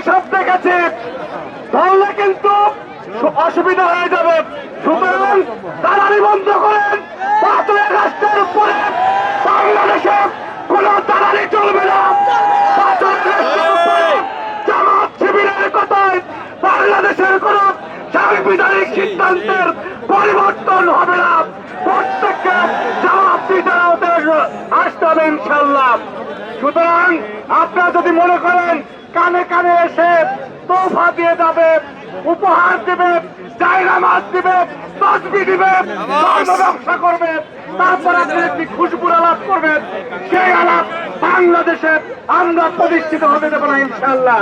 সব দেখেছি, ধরলে কিন্তু অসুবিধা হয়ে যাবে। সুতরাং দালালি বন্ধ করেন। 5 আগস্টের উপরে বাংলাদেশে কোন দালালি চলবে না। 5 আগস্টের উপরে জামাত শিবিরের কথায় বাংলাদেশের কোন সাংবিধানিক সিদ্ধান্তের পরিবর্তন হবে না। প্রত্যেককে জবাব দিতে আসতে হবে ইনশাল্লাহ। সুতরাং আপনারা যদি মনে করেন কানে কানে এসে তোফা দিয়ে যাবে, উপহার দিবে, জায়নামাজ দিবে, তসবি দিবে, ধর্ম ব্যবসা করবে, তারপর আপনি একটি খুশবুর আলাপ করবেন, সেই আলাপ বাংলাদেশে আমরা প্রতিষ্ঠিত হতে দেব না ইনশাল্লাহ।